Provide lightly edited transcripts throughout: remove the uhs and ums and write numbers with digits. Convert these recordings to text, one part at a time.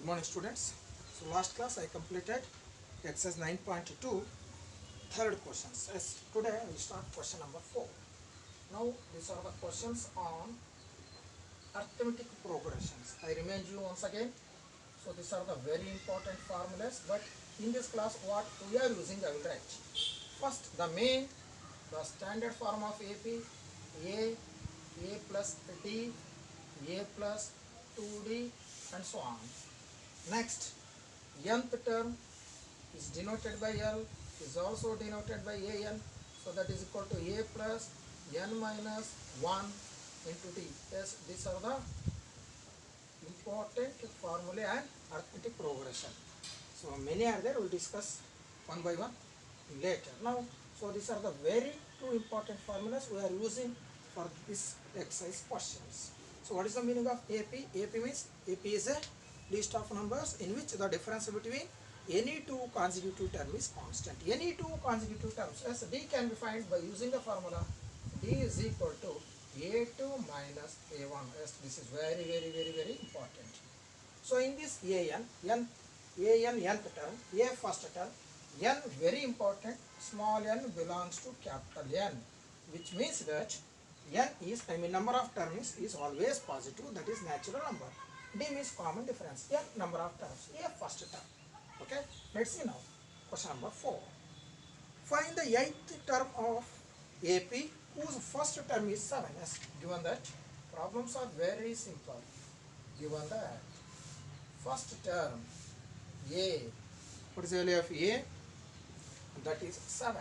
morning students. So last class I completed exercise 9.2 third questions. Yes, today we start question number 4. Now these are the questions on arithmetic progressions. I remind you once again. So these are the very important formulas, but in this class what we are using I will write. First the main, the standard form of AP, A plus D, A plus 2D and so on. Next, nth term is denoted by L, is also denoted by AN, so that is equal to A plus N minus 1 into D. Yes, these are the important formulae and arithmetic progression. So many are there, we will discuss one by one later. Now, so these are the very two important formulas we are using for this exercise questions. So what is the meaning of AP? AP means AP is a list of numbers in which the difference between any two consecutive terms is constant. Any two consecutive terms, as D can be found by using the formula D is equal to A2 minus A1. Yes, this is very important. So in this AN nth term, A first term, N very important, small n belongs to capital N, which means that N is, number of terms is always positive, that is natural number. D means common difference, N number of terms, A first term. Okay, let's see now. Question number 4. Find the 8th term of AP whose first term is 7. Yes, given that problems are very simple. Given that first term A, what is the value of A? That is 7.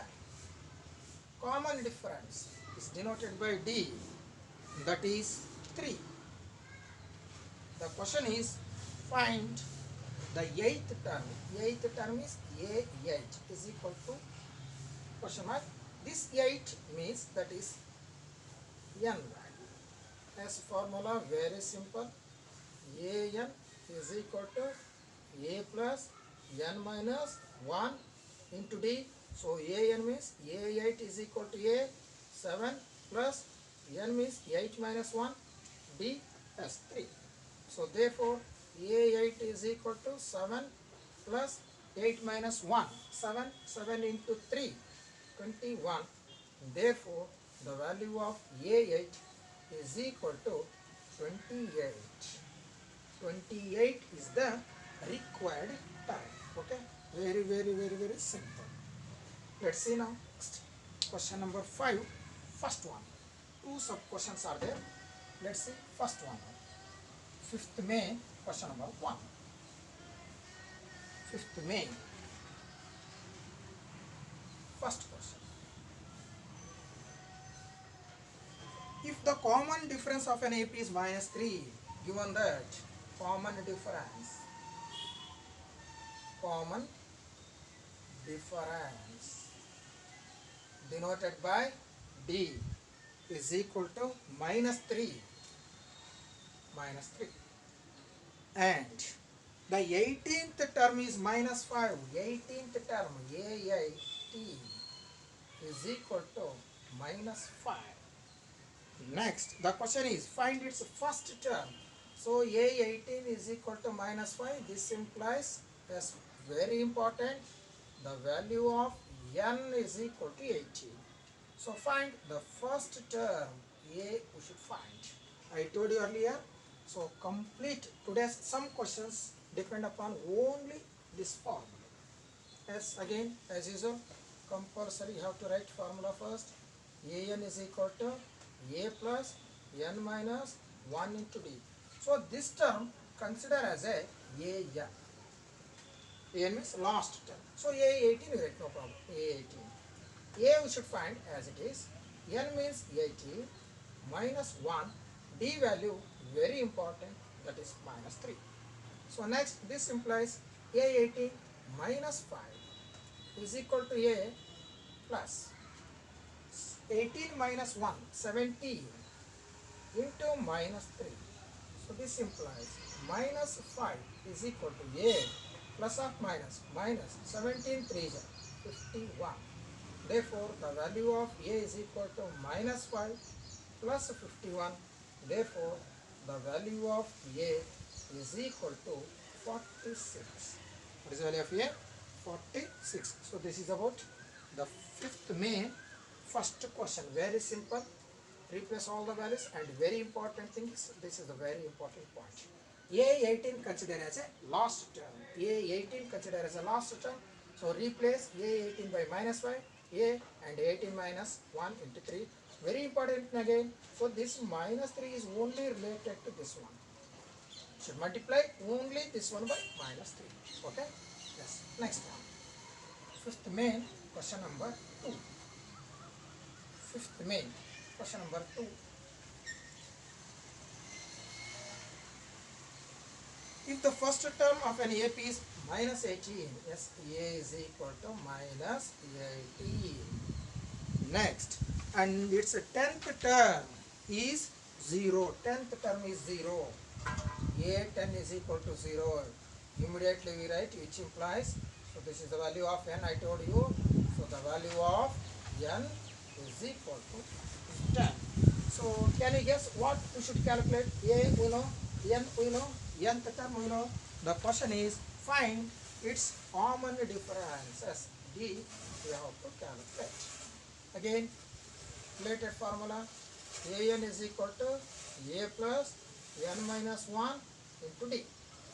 Common difference is denoted by D, that is 3. The question is find the 8th term. 8th term is A8 is equal to question mark. This 8 means that is N. As formula very simple. AN is equal to A plus N minus 1 into D. So AN means A8 is equal to A 7 plus N means 8 minus 1 D as 3. So therefore A8 is equal to 7 plus 8 minus 1. 7 into 3, 21. Therefore the value of A8 is equal to 28. 28 is the required time. Okay, very simple. Let's see now. Next, question number 5, first one. Two sub questions are there. Let's see first one. 5th May, question number 1. 5th May, first question. If the common difference of an AP is minus 3, given that common difference denoted by D is equal to minus 3, and the 18th term is minus 5. 18th term A18 is equal to minus 5. Next, the question is find its first term. So A18 is equal to minus 5. This implies, yes, very important, the value of N is equal to 18. So find the first term A we should find. I told you earlier. So complete today's some questions depend upon only this formula. Yes, again as usual, compulsory you have to write formula first. AN is equal to A plus N minus 1 into D. So this term consider as a AN. AN means last term. So A18 you write, no problem. A18. A we should find as it is. N means 18 minus 1. D value very important, that is minus 3. So next this implies A18 minus 5 is equal to A plus 18 minus 1, 17 into minus 3. So this implies minus 5 is equal to A plus or minus 17 3 is 51. Therefore the value of A is equal to minus 5 plus 51. Therefore the value of A is equal to 46. What is the value of A? 46. So this is about the fifth main first question. Very simple. Replace all the values, and very important thing is, this is the very important point. A18 consider as a last term. A18 consider as a last term. So replace A18 by minus 5, A and 18 minus 1 into 3. Very important again. So this minus 3 is only related to this one. Should multiply only this one by minus 3. Okay? Yes. Next one. Fifth main, question number 2. Fifth main, question number 2. If the first term of an AP is minus 18, yes, A is equal to minus 18. Next, and its 10th term is 0. 10th term is 0. A10 is equal to 0. Immediately we write, which implies, so this is the value of n, I told you. So the value of n is equal to 10. So can you guess what we should calculate? A we know, n we know, nth term we know. The question is, find its common difference. As D we have to calculate. Again, related formula, an is equal to a plus n minus 1 into d.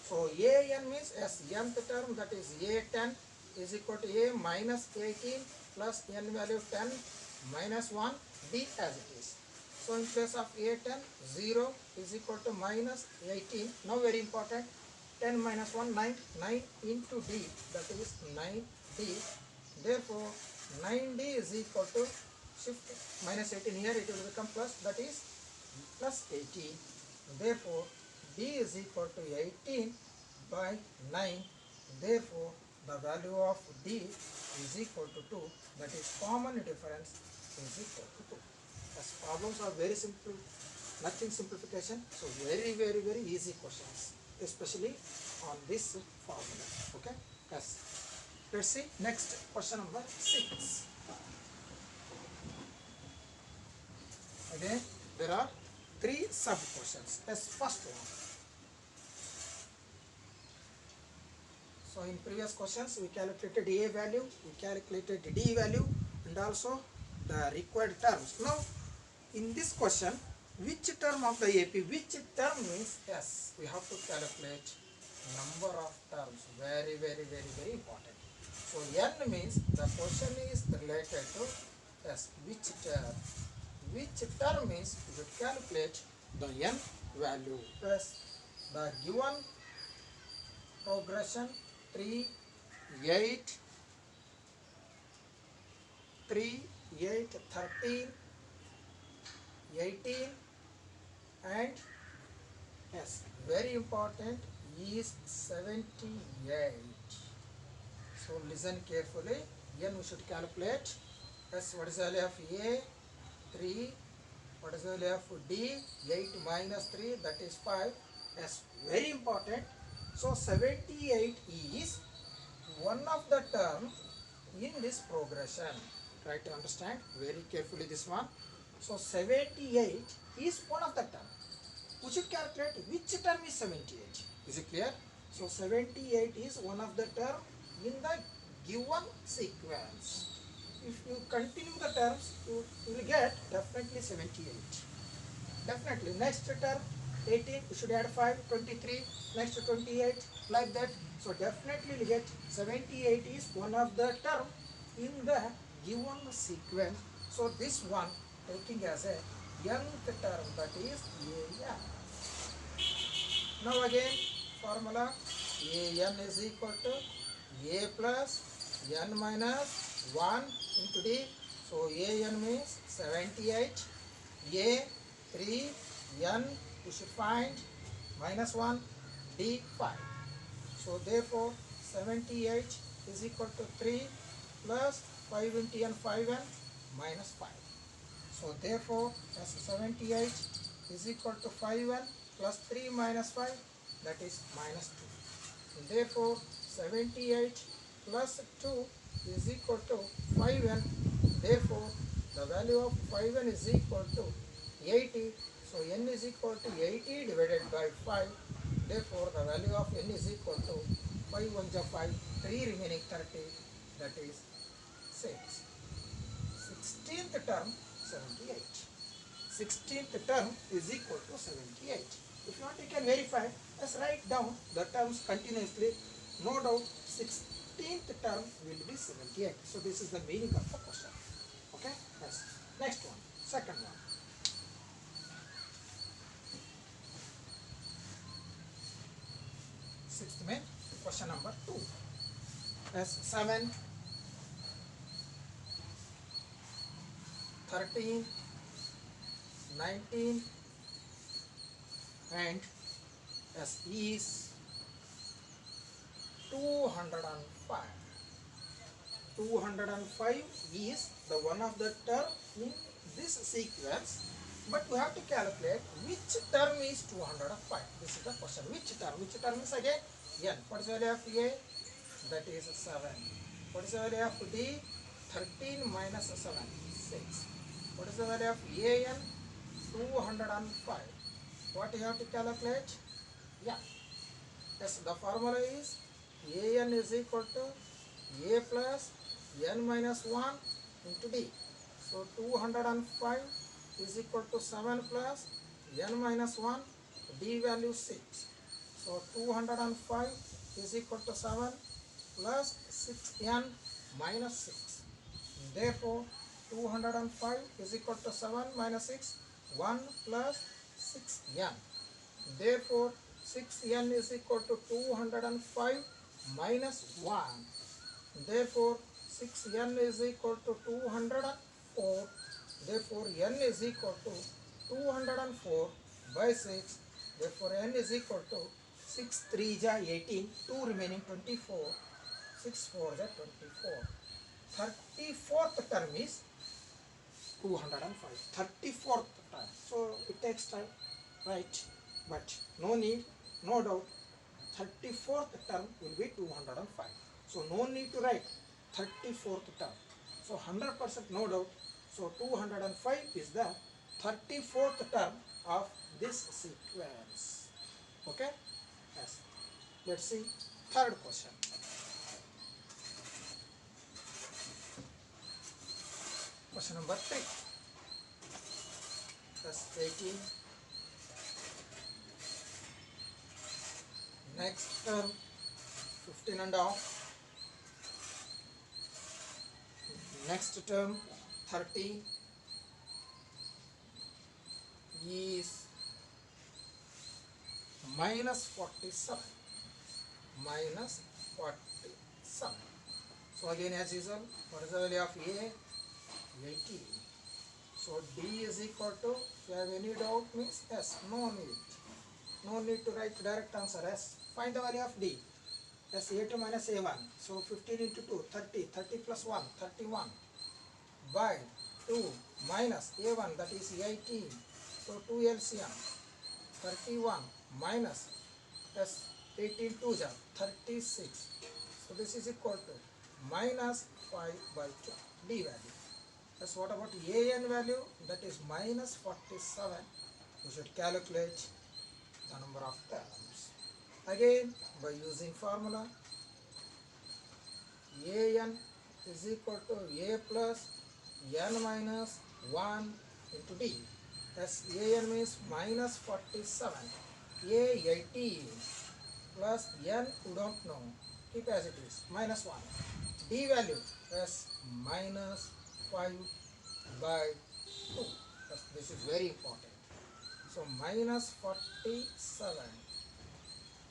So an means as nth term, that is a10 is equal to a minus 18 plus n value 10 minus 1 d as it is. So in place of a10, 0 is equal to minus 18. Now very important, 10 minus 1, 9, 9 into d, that is 9d. Therefore 9d is equal to, shift minus 18 here, it will become plus, that is plus 18. Therefore d is equal to 18 by 9. Therefore the value of d is equal to 2, that is common difference is equal to 2. As problems are very simple, nothing simplification, so very easy questions, especially on this formula. Okay, yes. Let's see next question number 6. Again, there are 3 sub questions. As first one. So in previous questions we calculated A value, we calculated D value, and also the required terms. Now in this question, which term of the AP, which term means, yes, we have to calculate number of terms. Very important. So n means the question is related to, yes, which term. Which term means we should calculate the n value. Yes, the given progression 3, 8, 3, 8, 13, 18, and yes, very important is 78. So listen carefully. Again we should calculate. Yes, what is the value of A? 3. What is the value of D? 8 minus 3, that is 5. Yes, very important. So 78 is one of the terms in this progression. Try to understand very carefully this one. So 78 is one of the term. We should calculate which term is 78. Is it clear? So 78 is one of the term in the given sequence. If you continue the terms, you will get definitely 78. Definitely. Next term 18, you should add 5, 23, next 28, like that. So definitely you get 78 is one of the term in the given sequence. So this one taking as a nth term, that is an. Now again formula, an is equal to a plus n minus 1 into d. So an means 78, a 3, n we should find minus 1, d 5. So therefore 78 is equal to 3 plus 5 into n, 5n minus 5. So therefore as 78 is equal to 5n plus 3 minus 5, that is minus 2. Therefore 78 plus 2 is equal to 5n. Therefore the value of 5n is equal to 80. So n is equal to 80 divided by 5. Therefore, the value of n is equal to 5 1 ja 5, 3 remaining 30, that is 6. 16th term 78. 16th term is equal to 78. If you want, you can verify. Let's write down the terms continuously. No doubt 16th term will be 78. So this is the meaning of the question. Okay? Yes. Next one. Second one. Sixth main. Question number 2. As 7, 13, 19 and as is 205. 205 is the one of the term in this sequence, but we have to calculate which term is 205. This is the question. Which term? Which term is again n. What is the value of a? That is 7. What is the value of d? 13 minus 7, 6. What is the value of an? 205. What you have to calculate? Yeah. Yes, the formula is an is equal to a plus n minus 1 into d. So 205 is equal to 7 plus n minus 1, d value 6. So 205 is equal to 7 plus 6n minus 6. Therefore 205 is equal to 7 minus 6, 1 plus 6n. Therefore 6n is equal to 205 minus 1. Therefore 6n is equal to 204. Therefore n is equal to 204 by 6. Therefore n is equal to 6 3 ja 18, 2 remaining 24, 6 4 ja 24. 34th term is 205. 34th term. So it takes time, right? But no need, no doubt, 34th term will be 205. So no need to write 34th term. So 100% no doubt. So 205 is the 34th term of this sequence. Okay? Yes. Let's see third question. Question number 3. That's 18. Next term 15 and a half. Next term 30 is minus 47. Minus 47. So again as usual, what is the value of a? 80. So d is equal to, if you have any doubt means s, no need. No need to write direct answer s. Find the value of d. That's a2 minus a1. So 15 into 2, 30. 30 plus 1, 31. By 2 minus a1, that is 18. So 2 LCM. 31 minus as 18 2 ja 36. So this is equal to minus 5 by 2. D value. That's what about an value? That is minus 47. We should calculate the number of terms. Again, by using formula, an is equal to a plus n minus 1 into d. As an means minus 47, a 18 plus n we don't know, keep as it is, minus 1. D value as minus 5 by 2. This is very important. So minus 47.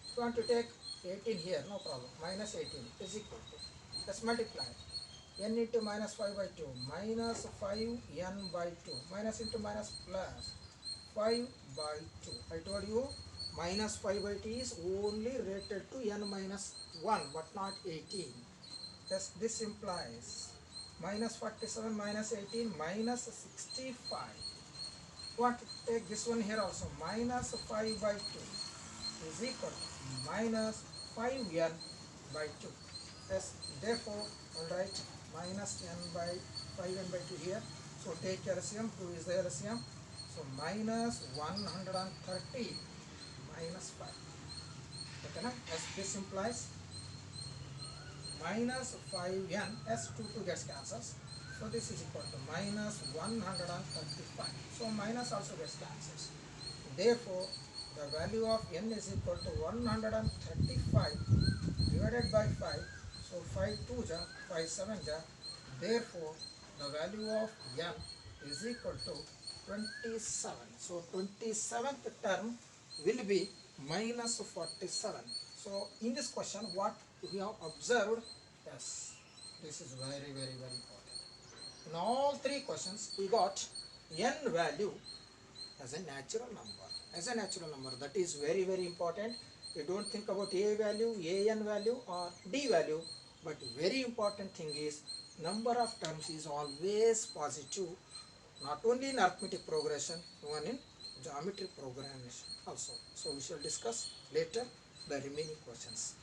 If you want to take 18 here, no problem. Minus 18 is equal to, let's multiply. N into minus 5 by 2. Minus 5n by 2. Minus into minus plus 5 by 2. I told you minus 5 by 2 is only rated to n minus 1 but not 18. Thus this implies minus 47 minus 18 minus 65. Want to take this one here also. Minus 5 by 2 is equal to minus 5n by 2. Yes, therefore, alright, minus n by 5n by 2 here. So take LCM, 2 is the LCM. So minus 130 minus 5. Okay, na? As this implies minus 5n as 2 gets cancels. So this is equal to minus 135. So minus also gets cancels. Therefore, the value of n is equal to 135 divided by 5. So 5 2 ja, 5 7 ja. Therefore, the value of n is equal to 27. So 27th term will be minus 47. So in this question, what we have observed, yes, this is very important. In all three questions, we got n value as a natural number. As a natural number, that is very important. You don't think about a value, an value or d value, but very important thing is number of terms is always positive, not only in arithmetic progression, even in geometry progression also. So we shall discuss later the remaining questions.